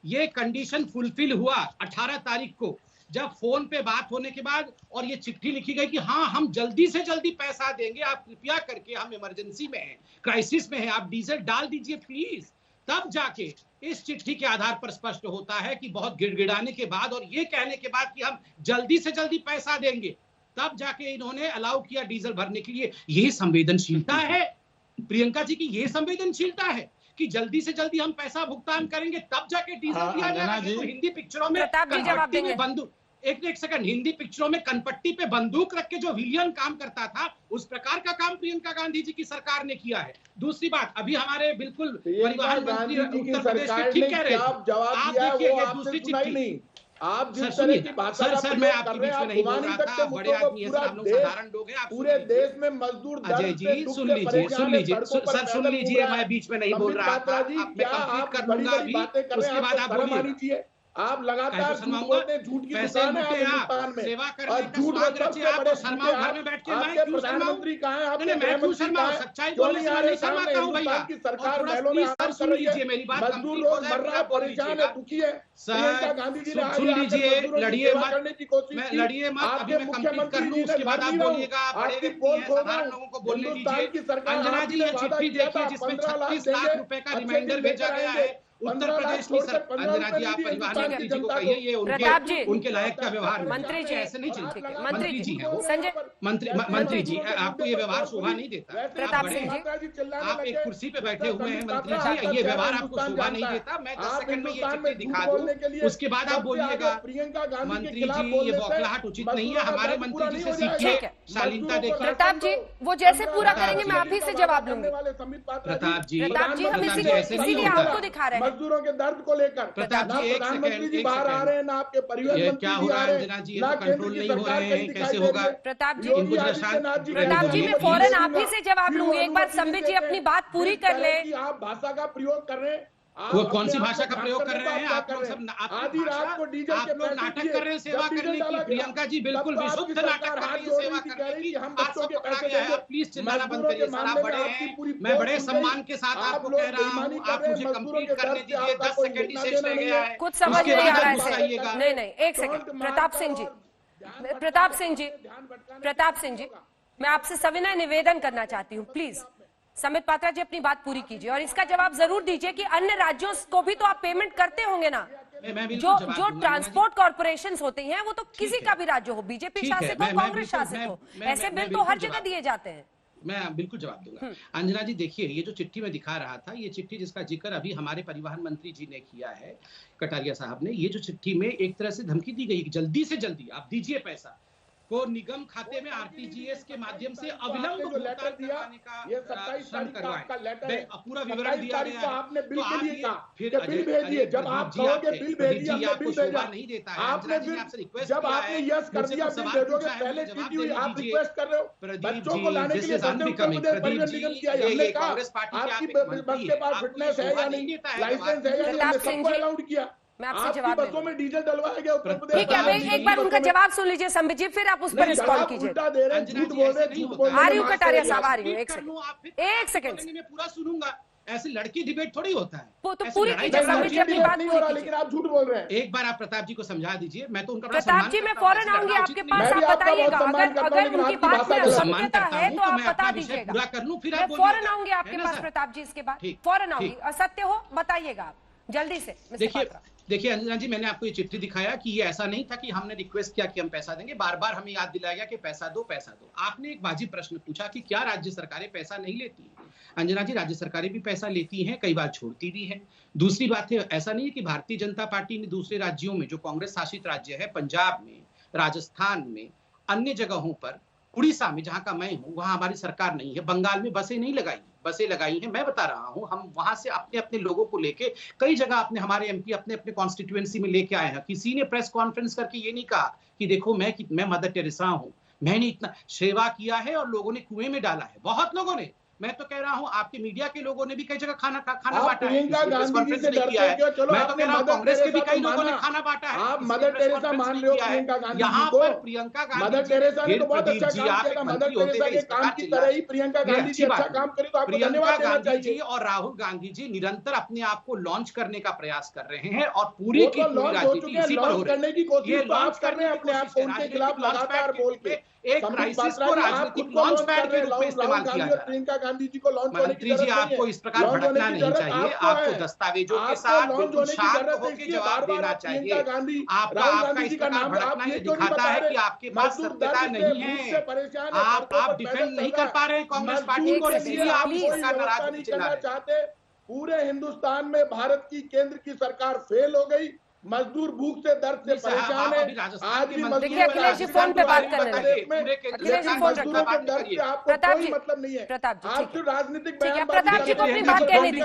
ये कंडीशन फुलफिल हुआ 18 तारीख को, जब फोन पे बात होने के बाद और ये चिट्ठी लिखी गई कि हाँ हम जल्दी से जल्दी पैसा देंगे, आप कृपया करके, हम इमरजेंसी में हैं, क्राइसिस में हैं, आप डीजल डाल दीजिए प्लीज, तब जाके इस चिट्ठी के आधार पर स्पष्ट होता है कि बहुत गिड़गिड़ाने के बाद और ये कहने के बाद कि हम जल्दी से जल्दी पैसा देंगे, तब जाके इन्होंने अलाउ किया डीजल भरने के लिए। ये संवेदनशीलता है प्रियंका जी की, ये संवेदनशीलता है कि जल्दी से जल्दी हम पैसा भुगतान करेंगे तब जाके डीजल दिया जाएगा। तो हिंदी पिक्चरों में कनपट्टी में बंदूक, एक सेकंड, हिंदी पिक्चरों में कनपट्टी पे बंदूक रख के जो विलियन काम करता था, उस प्रकार का काम प्रियंका गांधी जी की सरकार ने किया है। दूसरी बात, अभी हमारे बिल्कुल परिवहन मंत्री उत्तर प्रदेश के ठीक कह रहे हैं, आप देखिए ये दूसरी चिट्ठी। आप जिस तरह की भाषा का सर मैं आपके बीच में नहीं बोल रहा था, बड़े आदमी हैं, हम लोग साधारण लोग हैं। पूरे देश में मजदूर अजय जी सुन लीजिए सर, सुन लीजिए, मैं बीच में नहीं बोल रहा था, मैं कंप्लीट कर दूंगा अभी, उसके बाद आप बोलिए। आप लगातार झूठ बोलते हैं, झूठ की दुकान है हिंदुस्तान में, सेवा करने और का झूठ स्वाद रचिए, आप तो शर्माओ घर में बैठ के। मैं क्यों प्रधानमंत्री कहाँ है? आपके मैं क्यों शर्माऊं? सच्चाई बोलने से मैं नहीं शर्माता हूं भैया। की सरकार महलों में आराम कर रही है, मेरी बात मजदूर लोग मर रहा है, परेशान है, दुखी है। सर गांधी जी ने सुन लीजिए, लड़िए मत, करने की कोशिश मैं की, लड़िए मत, अभी मैं कंप्लीट कर लूं, उसके बाद आप बोलिएगा। बड़े व्यक्ति हैं, साधारण लोगों को बोलने दीजिए। अंजना जी ये चिट्ठी देखिए जिसमें 36 लाख रुपए का रिमाइंडर भेजा गया है उत्तर प्रदेश की सरकार। अंजना जी आप परिवहन मंत्री जी को कहिए ये उनके लायक का व्यवहार मंत्री जी ऐसे नहीं चलते। मंत्री जी है संजय मंत्री जी, आपको ये व्यवहार शोभा नहीं देता। प्रताप सिंह जी, आप एक कुर्सी पे बैठे हुए हैं मंत्री जी, ये व्यवहार आपको शोभा नहीं देता। मैं 10 सेकंड में ये चिट्ठी दिखा दूं, उसके बाद आप बोलिएगा। मंत्री जी ये बौखलाहट उचित नहीं है, हमारे मंत्री जी से सीखिए, शालीनता देखिए। प्रताप जी वो जैसे पूरा करेंगे मैं आप ही से जवाब लूंगी। प्रताप जी हम इसीलिए आपको दिखा रहे हैं मजदूरों के दर्द को लेकर। प्रताप जी एक प्रधानमंत्री जी बाहर आ रहे हैं, ना आपके परिवहन मंत्री क्या हो रहा है अंजना जी, ये तो कंट्रोल नहीं हो रहे हैं, कैसे होगा? प्रताप जी मैं फौरन आप ही से जवाब लूंगी। एक बार संबित जी अपनी बात पूरी कर ले। आप भाषा का प्रयोग कर रहे हैं, वो कौन सी भाषा का प्रयोग कर रहे हैं आप लोग? सब आधी रात को डीजल आप लोग नाटक कर रहे हैं सेवा करने की। प्रियंका जी बिल्कुल विशुद्ध नाटक कर रही है सेवा करने की। हम आज सब पकड़ा गया है, प्लीज चिल्लाना बंद करिए सर, आप बड़े हैं, मैं बड़े सम्मान के साथ आपको कह रहा हूँ, आप मुझे कंप्लीट करने दीजिए। 10 सेकंड ही शेष रह गया है, कुछ समझ नहीं आ रहा है। नहीं एक सेकंड, प्रताप सिंह जी मैं आपसे सविनय निवेदन करना चाहती हूँ, प्लीज समित पात्रा जी अपनी बात पूरी कीजिए और इसका जवाब जरूर दीजिए कि अन्य राज्यों को भी तो आप पेमेंट करते होंगे ना। जो ट्रांसपोर्ट कॉर्पोरेशंस होती हैं वो तो किसी का भी राज्य हो, बीजेपी शासित हो, कांग्रेस शासित हो, ऐसे बिल तो हर जगह दिए जाते हैं। मैं बिल्कुल जवाब दूंगा। अंजना जी देखिए, ये जो चिट्ठी में दिखा रहा था, ये चिट्ठी जिसका जिक्र अभी हमारे परिवहन मंत्री जी ने किया है, कटारिया साहब ने, ये जो चिट्ठी में एक तरह से धमकी दी गई, जल्दी से जल्दी आप दीजिए पैसा को निगम खाते में आरटीजीएस के माध्यम से अविलंब भुगतान करवाने का ये 27 तारीख का आपका लेटर है, पूरा विवरण दिया गया है। आपने बिल तो के लिए कहा, फिर बिल भेजिए, जब आप कहोगे बिल भेजिए, आपने बिल भेजा नहीं देता है। आपने जब आपने यस कर दिया बिल भेजोगे, पहले कीजिए, आप रिक्वेस्ट कर रहे हो बच्चों को लाने के लिए परिवहन निगम किया है, हमने कहा आपकी बस के पास फिटनेस है या नहीं, लाइसेंस है या नहीं, हमने सबको अलाउड किया। मैं आपसे जवाब बसों में डीजल डलवाया गया उत्तर प्रदेश। ठीक है, एक बार उनका जवाब सुन लीजिए संबित जी, फिर आप उस पर रिस्पॉन्ड कीजिए। झूठ बोल रहे आ रही हूँ कटारिया साहब, आ रही हूँ, एक सेकंड पूरा सुनूंगा। ऐसे लड़की डिबेट थोड़ी होता है। वो तो ऐसे पूरी लड़ाई कीजिए, झगड़ा संबित जी अपनी डिबेट बात नहीं पूरी हो रहा, कीजिए। लेकिन आप झूठ बोल रहे हैं। एक बार आप प्रताप जी को समझा दीजिए, मैं तो उनका बड़ा प्रताप सम्मान जी, मैं करता हूं, फौरन ऐसे आऊंगी लड़ना आपके उचित पास, नहीं मैं भी आप आपका बहुत बताइएगा। सम्मान अगर करता हूं, अगर लेकिन उनकी आपकी बात भाषा में गलत है। सम्मान असत्यता करता है हूं, तो आप मैं बता अपना विषय दीजिएगा। पूरा कर लूं, फिर मैं आप फौरन बोलिएगा। आऊंगी आपके है ना पास सर? प्रताप जी, इसके बाद ठीक, फौरन आऊंगी। ठीक। असत्य हो बताइएगा आप जल्दी से। मिस्टर देखिए पात्रा, देखिए अंजना जी, मैंने आपको ये चिट्ठी दिखाया कि ये ऐसा नहीं था कि हमने रिक्वेस्ट किया कि हम पैसा देंगे, बार बार हमें याद दिलाया गया कि पैसा दो पैसा दो। आपने एक वाजिब प्रश्न पूछा कि क्या राज्य सरकारें पैसा नहीं लेती हैं। अंजना जी, राज्य सरकारें भी पैसा लेती हैं, कई बार छोड़ती भी हैं। दूसरी बात है, ऐसा नहीं है कि भारतीय जनता पार्टी ने दूसरे राज्यों में, जो कांग्रेस शासित राज्य है, पंजाब में, राजस्थान में, अन्य जगहों पर, उड़ीसा में जहां का मैं हूं, वहां हमारी सरकार नहीं है, बंगाल में बसें नहीं लगाई, बसें लगाई हैं। मैं बता रहा हूं, हम वहां से अपने अपने लोगों को लेके कई जगह अपने हमारे एमपी अपने अपने कॉन्स्टिट्यूएंसी में लेके आए हैं। किसी ने प्रेस कॉन्फ्रेंस करके ये नहीं कहा कि देखो मैं मदर टेरेसा हूं, मैंने इतना सेवा किया है और लोगों ने कुएं में डाला है, बहुत लोगों ने। मैं तो कह रहा हूं, आपके मीडिया के लोगों ने भी कई जगह खाना बांटा है। प्रियंका गांधी जी से डरते हैं क्यों? चलो मैं तो कह रहा हूं, कांग्रेस के भी कई लोगों ने खाना बांटा है। आप मदर टेरेसा मान रहे हो प्रियंका गांधी जी यहाँ को? पर प्रियंका गांधी मदर टेरेसा ने तो बहुत अच्छा काम किया था। मदर टेरेसा के काम की तरह ही प्रियंका गांधी जी अच्छा काम करी, तो आपको धन्यवाद देना गांधी जी चाहिए। और राहुल गांधी जी निरंतर अपने आप को लॉन्च करने का प्रयास कर रहे हैं और पूरी की पूरी लॉन्च हो चुके हैं। राजनीति इसी पर हो लॉन्च रही करने की है। कोशिश ये तो आप लॉन्च कर रहे हैं करने की अपने आप कोशिश को है। उनके राजनीतिक खिलाफ लॉन्च लगातार पैड के बोल रूप के। में एक संबित क्राइसिस पात्रा को जी, आप राजनीतिक खुद को लॉन्च लॉन्च पैड कर के रहे हैं। रूप में इस्तेमाल राहुल किया गांधी जा और रहा है। प्रियंका गांधी जी को लॉन्च होने की मंत्री जी, जरूरत नहीं आपको है। इस प्रकार लॉन्च होने भटकना की नहीं जरूरत चाहिए। आपको आपको है। दस्तावेजों के आपको साथ लॉन्च बिल्कुल होने की शांत जरूरत है, होकर इसलिए जवाब बार-बार देना आप चाहिए। प्रियंका गांधी, आपका राहुल आपका गांधी इस जी का प्रकार नाम भड़कना आप ये ये क्यों नहीं दिखाता बता है रहे? कि आपके पास मजदूर सत्यता दर्द से, नहीं भूख से है। परेशान है, आप सड़कों पर डिफेंड पैदल नहीं चल कर रहा पा रहे है। हैं कांग्रेस मजदूर पार्टी को, के इसलिए लिए आप आप इस कोई प्रकार व्यवस्था नाराजगी नहीं चिल्ला करना रहे हैं। चाहते। पूरे हिंदुस्तान में भारत की केंद्र की सरकार फेल हो गई। मजदूर भूख से दर्द से परेशान है। आज भी मजदूर देखिए अखिलेश जी फोन पे बात करने लगे। अखिलेश जी फोन मजदूरों के दर्द से आपको प्रताप कोई जी, मतलब नहीं है। प्रताप जी, आप ठीक है। सिर्फ राजनीतिक ठीक है, बयानबाजी प्रताप जी को कर रहे अपनी हैं। बात कहने आप दीजिए।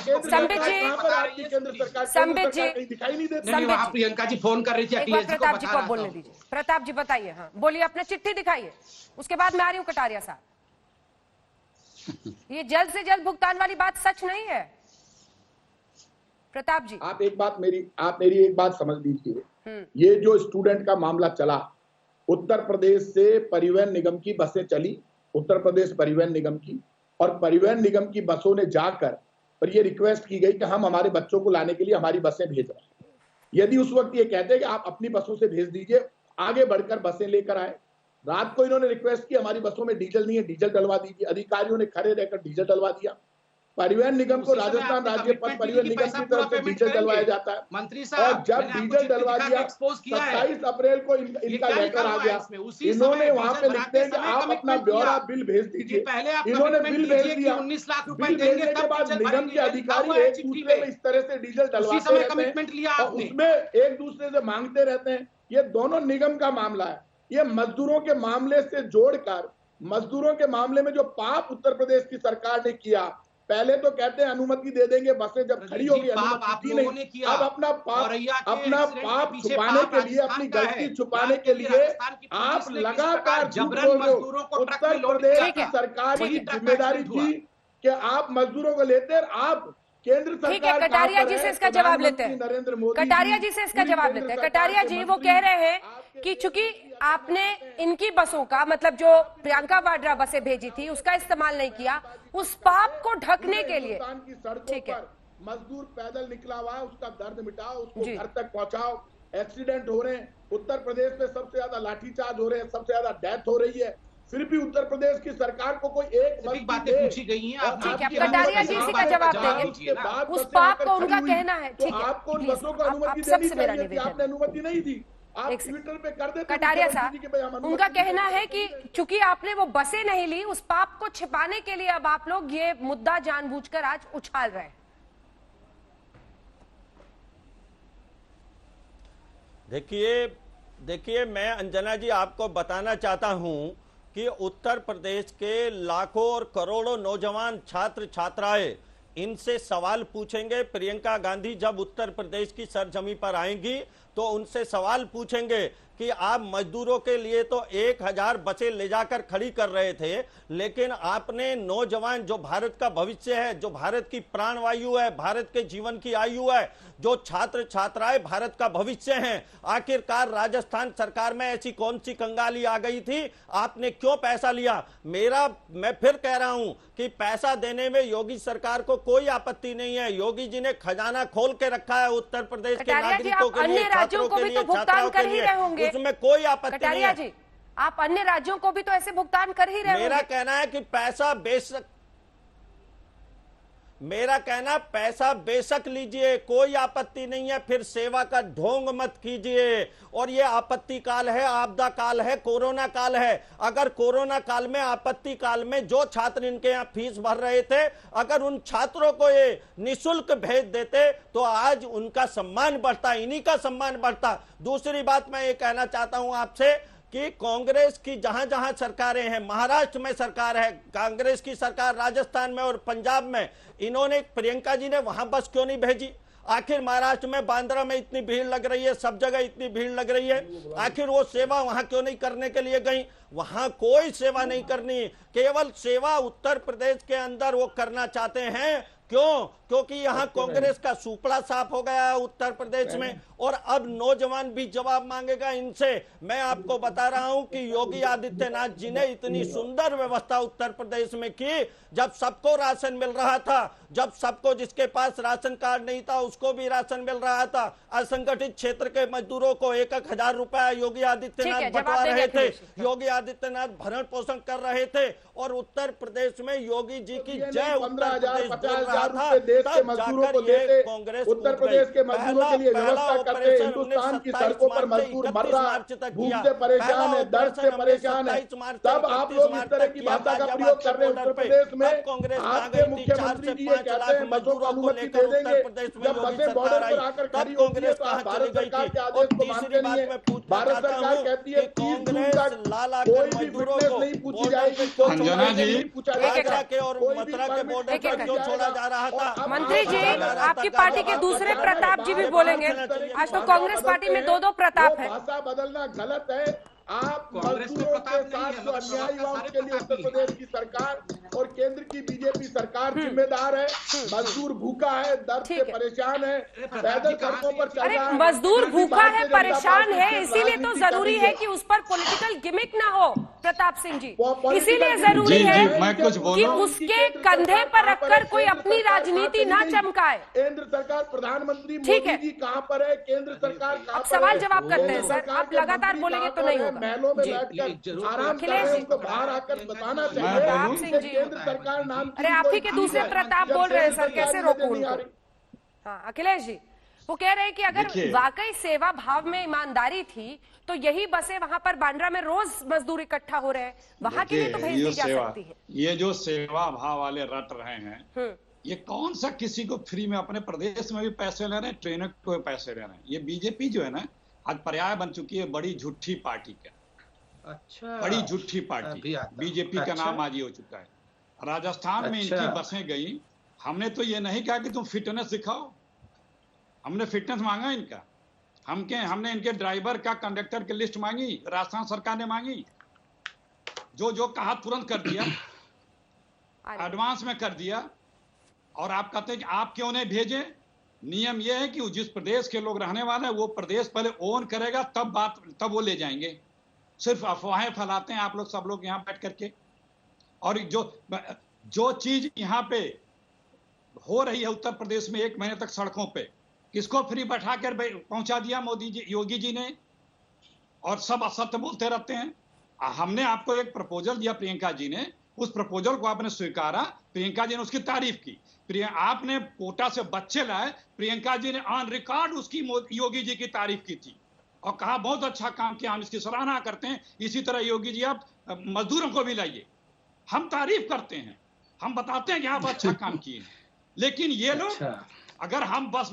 केंद्र संबित सरकार जी, कहाँ पर आपकी केंद्र सरकार? संबित केंद्र जी, सरकार कहीं दिखाई नहीं देती। नहीं, वहाँ प्रियंका जी फोन कर रही थी, एक बार अखिलेश जी को प्रताप जी बता को रहा बोलने था। दीजिए। प्रताप जी बताइए, हाँ बोलिए, अपना चिट्ठी दिखाइए, उसके बाद मैं आ रही हूँ कटारिया साहब। ये जल्द से जल्द भुगतान वाली बात सच नहीं है प्रताप जी। आप मेरी एक बात समझ लीजिए। ये जो स्टूडेंट का मामला चला, उत्तर प्रदेश से परिवहन निगम की बसें चली, उत्तर प्रदेश परिवहन निगम की, और परिवहन निगम की बसों ने जाकर और ये रिक्वेस्ट की गई कि हम हमारे बच्चों को लाने के लिए हमारी बसें भेज रहे हैं। यदि उस वक्त ये कहते हैं कि आप अपनी बसों से भेज दीजिए, आगे बढ़कर बसें लेकर आए। रात को इन्होंने रिक्वेस्ट की हमारी बसों में डीजल नहीं है, डीजल डलवा दीजिए। अधिकारियों ने खड़े रहकर डीजल डलवा दिया। परिवहन निगम को राजस्थान राज्य पथ परिवहन निगम की तरफ से डीजल डलवाया जाता है। मंत्री साहब, और जब डीजल डलवा दिया, 27 अप्रैल को इनका लेटर आ गया। इन्होंने वहां पे लिखते हैं कि आप अपना ब्यौरा बिल भेज दीजिए। इन्होंने बिल भेज दिया। 19 लाख रुपए बिल देंगे, भेजने के तब बाद डीजल निगम के भरेंगे। अधिकारी एक दूसरे में इस तरह से डीजल डलवाते रहते हैं और उसमें एक दूसरे से मांगते रहते हैं। ये दोनों निगम का मामला है। ये मजदूरों के मामले से जोड़कर, मजदूरों के मामले में जो पाप उत्तर प्रदेश की सरकार ने किया, पहले तो कहते हैं अनुमति दे देंगे, बसें जब खड़ी होगी अनुमति दी नहीं। अब अपना पाप छुपाने के लिए, अपनी गलती छुपाने के लिए आप लगातार झूठ बोल रहे हो। उत्तर प्रदेश की सरकार की जिम्मेदारी थी कि आप मजदूरों को लेते, आप केंद्र सरकार। ठीक है, कटारिया जी से इसका जवाब लेते हैं। नरेंद्र मोदी, कटारिया जी से इसका जवाब लेते हैं। कटारिया जी वो कह रहे हैं कि चूंकि आपने इनकी बसों का, मतलब जो प्रियंका वाड्रा बसें भेजी थी, उसका इस्तेमाल नहीं किया, उस पाप को ढकने के लिए। ठीक है, मजदूर पैदल निकला हुआ है, उसका दर्द मिटाओ, उसको घर तक पहुंचाओ। एक्सीडेंट हो रहे हैं उत्तर प्रदेश में, सबसे ज्यादा लाठीचार्ज हो रहे हैं, सबसे ज्यादा डेथ हो रही है, फिर भी उत्तर प्रदेश की सरकार को कोई एक बातें पूछी गई हैं। ठीक है, कटारिया जी इसी का जवाब देंगे। उस पाप को उनका कहना है। ठीक है, आपको उन बसों को अनुमति देनी चाहिए थी, आपने अनुमति नहीं दी। आप ट्विटर पे कर देते। कटारिया साहब, उनका कहना है कि चूंकि आपने वो बसें नहीं ली, उस पाप को छिपाने के लिए अब आप लोग ये मुद्दा जानबूझकर आज उछाल रहे हैं। देखिए मैं अंजना जी आपको बताना चाहता हूं कि उत्तर प्रदेश के लाखों और करोड़ों नौजवान छात्र छात्राएं इनसे सवाल पूछेंगे। प्रियंका गांधी जब उत्तर प्रदेश की सरजमी पर आएंगी तो उनसे सवाल पूछेंगे कि आप मजदूरों के लिए तो 1000 बसें ले जाकर खड़ी कर रहे थे, लेकिन आपने नौजवान जो भारत का भविष्य है, जो भारत की प्राणवायु है, भारत के जीवन की आयु है, जो छात्र छात्राएं भारत का भविष्य हैं, आखिरकार राजस्थान सरकार में ऐसी कौन सी कंगाली आ गई थी? आपने क्यों पैसा लिया? मैं फिर कह रहा हूं कि पैसा देने में योगी सरकार को कोई आपत्ति नहीं है। योगी जी ने खजाना खोल के रखा है उत्तर प्रदेश के नागरिकों के लिए, छात्रों के लिए, छात्राओं के लिए, उसमें कोई आपत्ति नहीं है। आप अन्य राज्यों को भी तो ऐसे भुगतान कर ही रहे होंगे। मेरा कहना पैसा बेशक लीजिए, कोई आपत्ति नहीं है, फिर सेवा का ढोंग मत कीजिए। और ये आपत्ति काल है, आपदा काल है, कोरोना काल है। अगर कोरोना काल में, आपत्ति काल में जो छात्र इनके यहाँ फीस भर रहे थे, अगर उन छात्रों को ये निःशुल्क भेज देते तो आज उनका सम्मान बढ़ता, इन्हीं का सम्मान बढ़ता। दूसरी बात मैं ये कहना चाहता हूं आपसे कि कांग्रेस की जहां जहां सरकारें हैं, महाराष्ट्र में सरकार है कांग्रेस की सरकार, राजस्थान में और पंजाब में, इन्होंने, प्रियंका जी ने वहां बस क्यों नहीं भेजी? आखिर महाराष्ट्र में बांद्रा में इतनी भीड़ लग रही है, सब जगह इतनी भीड़ लग रही है, आखिर वो सेवा वहां क्यों नहीं करने के लिए गई? वहां कोई सेवा नहीं करनी, केवल सेवा उत्तर प्रदेश के अंदर वो करना चाहते हैं। क्यों? क्योंकि यहाँ कांग्रेस का सुपड़ा साफ हो गया है उत्तर प्रदेश में, और अब नौजवान भी जवाब मांगेगा इनसे। मैं आपको बता रहा हूं कि योगी आदित्यनाथ जी ने इतनी सुंदर व्यवस्था उत्तर प्रदेश में की, जब सबको राशन मिल रहा था, जब सबको, जिसके पास राशन कार्ड नहीं था उसको भी राशन मिल रहा था, असंगठित क्षेत्र के मजदूरों को 1,000 रुपया योगी आदित्यनाथ बंटवा रहे थे, योगी आदित्यनाथ भरण पोषण कर रहे थे, और उत्तर प्रदेश में योगी जी की जय उत्तर प्रदेश बोल रहा था, देश के मजदूरों को देते, उत्तर प्रदेश के मजदूरों के लिए व्यवस्था करते, हिंदुस्तान की सड़कों पर मजदूर मर रहा, भूख से परेशान है, दर्द से परेशान है, तब आप लोग इस तरह की भाषा का प्रयोग कर रहे हैं। उत्तर प्रदेश में आपके मुख्यमंत्री जी ये कहते हैं बसों को अनुमति दे देंगे, जब बसें बॉर्डर पर आकर खड़ी होती है तो आप भारत सरकार के आदेश को मानते नहीं है। भारत सरकार कहती है 30 जून तक कोई भी फिटनेस नहीं पूछी जाएगी, अंजना जी पूछा जाएगा के और मथुरा के बॉर्डर पर क्यों छोड़ा जा रहा था? मंत्री जी, आपकी पार्टी के दूसरे प्रताप जी भी बोलेंगे। आज तो कांग्रेस पार्टी में दो प्रताप है। भाषा बदलना गलत है। आप मजदूरों के साथ जो अन्याय हुआ उसके लिए उत्तर प्रदेश की सरकार और केंद्र की बीजेपी सरकार जिम्मेदार है। मजदूर भूखा है, दर्द से परेशान है, पैदल सड़कों पर चल रहा है। मजदूर भूखा है, परेशान है, इसीलिए तो जरूरी है कि उस पर पॉलिटिकल गिमिक ना हो प्रताप सिंह जी। इसीलिए जरूरी है कि उसके कंधे पर रखकर कोई अपनी राजनीति ना चमकाए। केंद्र सरकार, प्रधानमंत्री मोदी जी कहाँ पर है, केंद्र सरकार कहाँ पर है? सवाल जवाब करते हैं सर, आप लगातार बोलेंगे तो नहीं होगा। महलों में बैठकर आराम कर रहे हैं, उनको बाहर आकर बताना चाहिए कि केंद्र सरकार नाम की। अरे आप ही के दूसरे प्रताप बोल रहे हैं सर, कैसे रोकूं उनको? हाँ अखिलेश जी, वो कह रहे हैं कि अगर वाकई सेवा भाव में ईमानदारी थी तो यही बसें वहां पर बांद्रा में रोज मजदूर इकट्ठा हो रहे हैं, वहां के लिए तो भेज दी जा सकती है। ये जो सेवा भाव वाले रट रहे हैं, ये कौन सा किसी को फ्री में, अपने प्रदेश में भी पैसे ले रहे हैं, ट्रेनर को पैसे ले रहे हैं। ये बीजेपी जो है ना, आज पर्याय बन चुकी है बड़ी झूठी पार्टी का। अच्छा, बड़ी झूठी पार्टी बीजेपी का नाम आज ही हो चुका है। राजस्थान में इनकी बसें गई, हमने तो ये नहीं कहा कि तुम फिटनेस दिखाओ, हमने फिटनेस मांगा इनका, हमने इनके ड्राइवर का, कंडक्टर की लिस्ट मांगी, राजस्थान सरकार ने मांगी, जो कहा तुरंत कर दिया, एडवांस में कर दिया। और आप कहते हैं कि आप क्यों नहीं भेजे? नियम यह है कि जिस प्रदेश के लोग रहने वाले हैं वो प्रदेश पहले ओन करेगा, तब वो ले जाएंगे। सिर्फ अफवाहें फैलाते हैं आप लोग, सब लोग यहाँ बैठ करके। और जो चीज यहाँ पे हो रही है उत्तर प्रदेश में 1 महीने तक सड़कों पे, किसको फ्री बैठा कर पहुंचा दिया मोदी जी, योगी जी ने, और सब असत्य बोलते रहते हैं। हमने आपको एक प्रपोजल दिया, प्रियंका जी ने, उस प्रपोजल को आपने स्वीकारा, प्रियंका जी ने उसकी तारीफ की। आपने कोटा से बच्चे लाए, प्रियंका जी ने ऑन रिकॉर्ड उसकी योगी जी की तारीफ की थी और कहा बहुत अच्छा काम किया, हम इसकी सराहना करते हैं। इसी तरह योगी जी आप मजदूरों को भी लाइए, हम तारीफ करते हैं, हम बताते हैं कि आप अच्छा काम किए। लेकिन ये लोग अगर हम बस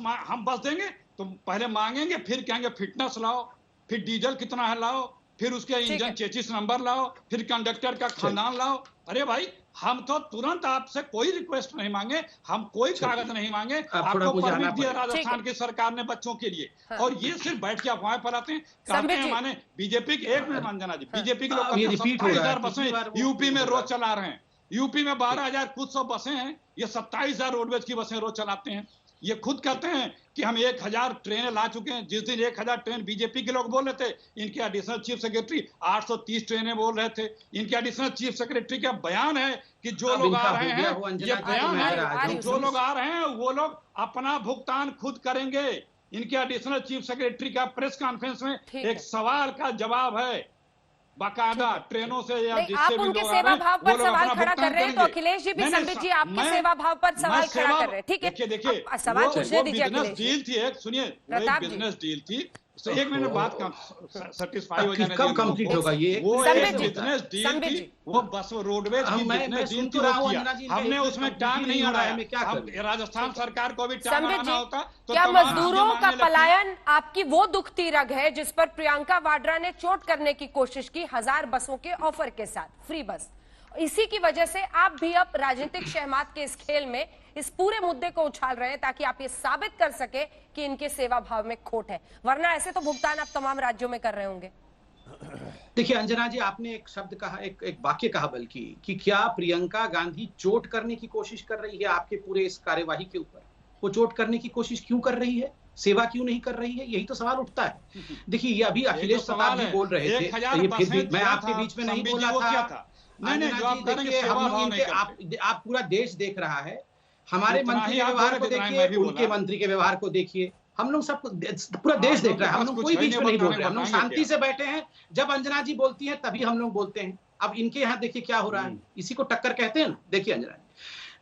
देंगे तो पहले मांगेंगे, फिर कहेंगे फिटनेस लाओ, फिर डीजल कितना है लाओ, फिर उसके इंजन चेचिस नंबर लाओ, फिर कंडक्टर का खानदान लाओ। अरे भाई, हम तो तुरंत आपसे कोई रिक्वेस्ट नहीं मांगे, हम कोई कागज नहीं मांगे, आपको परमिट दिया राजस्थान की सरकार ने बच्चों के लिए। हाँ। और ये सिर्फ बैठ के अफवाहें फैलाते हैं, कहते हैं माने बीजेपी के एक मिनट अंजना जी, बीजेपी के लोग 27,000 बसें यूपी में रोज चला रहे हैं। यूपी में 12,000 कुछ सौ बसें हैं, ये 27,000 रोडवेज की बसें रोज चलाते हैं। ये खुद कहते हैं कि हम 1,000 ट्रेनें ला चुके हैं। जिस दिन 1,000 ट्रेन बीजेपी के लोग बोल रहे थे, इनके एडिशनल चीफ सेक्रेटरी 830 ट्रेनें बोल रहे थे। इनके एडिशनल चीफ सेक्रेटरी का बयान है कि जो लोग आ रहे हैं, ये बयान है, जो लोग आ रहे हैं वो लोग अपना भुगतान खुद करेंगे। इनके एडिशनल चीफ सेक्रेटरी का प्रेस कॉन्फ्रेंस में एक सवाल का जवाब है बाकायदा, ट्रेनों से या जिससे आप उनके सेवा भाव पर सवाल खड़ा कर रहे हैं, तो अखिलेश जी भी संबित जी आपके सेवा भाव पर सवाल खड़ा कर रहे हैं। ठीक है, देखिए सवाल पूछने दीजिए। बिजनेस डील थी एक, सुनिए, बिजनेस डील थी। तो एक मिनट बात का सेटिस्फाई हो जाने, कब कंप्लीट होगा ये? वो एक बिजनेस डील थी, वो बस रोडवेज की बिजनेस डील थी, वो किया हमने, उसमें टाइम नहीं अड़ाया। हम राजस्थान सरकार को भी टाइम अड़ाना होता तो क्या मजदूरों का पलायन आपकी वो दुखती रग है जिस पर प्रियंका वाड्रा ने चोट करने की कोशिश की 1000 बसों के ऑफर के साथ, फ्री बस? इसी की वजह से आप भी अब राजनीतिक शहमात के इस खेल में इस पूरे मुद्दे को उछाल रहे हैं ताकि आप ये साबित कर सके कि इनके सेवा भाव में खोट है, वरना ऐसे तो भुगतान आप तमाम राज्यों में कर रहे होंगे। देखिए अंजना जी, आपने एक शब्द कहा, एक वाक्य कहा बल्कि, कि क्या प्रियंका गांधी चोट करने की कोशिश कर रही है आपके पूरे इस कार्यवाही के ऊपर? वो चोट करने की कोशिश क्यों कर रही है, सेवा क्यों नहीं कर रही है, यही तो सवाल उठता है। देखिए, ये अभी अखिलेश प्रताप जी बोल रहे थे, फिर भी मैं आपके बीच में नहीं बोला था। आप पूरा देश देख रहा है, हमारे मंत्री के व्यवहार को देखिए, उनके मंत्री के व्यवहार को देखिए, हम लोग सब पूरा देश देख रहा है, हम लोग कोई बीच में नहीं बोल रहे, हम लोग शांति से बैठे हैं। जब अंजना जी बोलती हैं तभी हम लोग बोलते हैं। अब इनके यहाँ देखिए क्या हो रहा है, इसी को टक्कर कहते हैं ना। देखिए अंजना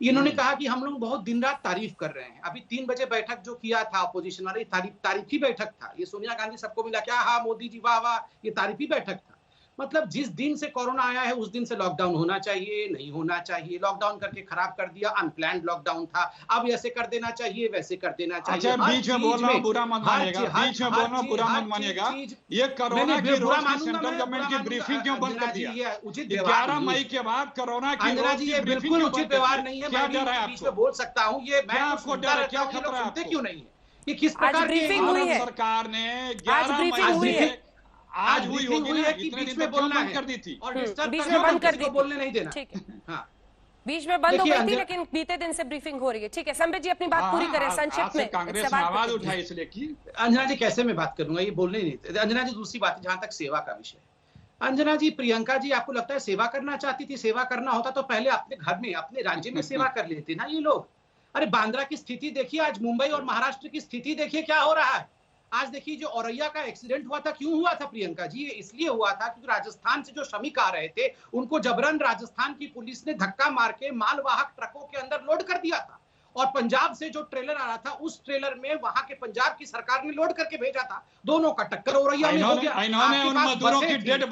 जी, इन्होंने कहा कि हम लोग बहुत दिन रात तारीफ कर रहे हैं। अभी 3 बजे बैठक जो किया था अपोजिशन वाले, तारीफी बैठक था। ये सोनिया गांधी सबको मिला, क्या हाँ मोदी जी वाह वाह, ये तारीफी बैठक था। मतलब जिस दिन से कोरोना आया है उस दिन से लॉकडाउन होना चाहिए, नहीं होना चाहिए, लॉकडाउन करके खराब कर दिया, अनप्लान्ड लॉकडाउन था, अब ऐसे कर देना चाहिए, वैसे कर देना चाहिए। अच्छा, बीच में बोलना बुरा मत मानिएगा, बीच में बोलना बुरा मत मानिएगा। ये कोरोना की रोज की सेंट्रल गवर्नमेंट की ब्रीफिंग क्यों बंद कर दिया? 11 मई के बाद कोरोना की रोज की ब्रीफिंग बिल्कुल उचित व्यवहार नहीं है। मैं बीच में बोल सकता हूँ, ये मैं आपको डर क्या खतरा है? क्यों नहीं है? ये किस प्रकार की सरकार ने 11 मई आज हुई है कि बीच में बोलना कर दी थी और बीच में बंद कर दी, बोलने नहीं देना। ठीक है, हाँ, बीच में बंद हो गई थी, लेकिन बीते दिन से ब्रीफिंग हो रही है। ठीक है, संबित जी अपनी बात पूरी करें संक्षिप्त में। कांग्रेस ने आवाज उठाई इसलिए की। अंजना जी कैसे मैं बात करूंगा, ये बोलने नहीं देते। अंजना जी, दूसरी बात जहां तक सेवा का विषय, अंजना जी, प्रियंका जी आपको लगता है सेवा करना चाहती थी? सेवा करना होता तो पहले अपने घर में, अपने राज्य में सेवा कर लेते ना ये लोग। अरे बांद्रा की स्थिति देखिए, आज मुंबई और महाराष्ट्र की स्थिति देखिए क्या हो रहा है। आज देखिए जो औरैया का एक्सीडेंट हुआ था, क्यों हुआ था प्रियंका जी? ये इसलिए हुआ था क्योंकि राजस्थान से जो श्रमिक आ रहे थे उनको जबरन राजस्थान की पुलिस ने धक्का मार के मालवाहक ट्रकों के अंदर लोड कर दिया था, और पंजाब से जो ट्रेलर आ रहा था उस ट्रेलर में वहां के पंजाब की सरकार ने लोड करके भेजा था। दोनों का टक्कर औरैया में हो गया। इन्होंने उन मजदूरों की डेड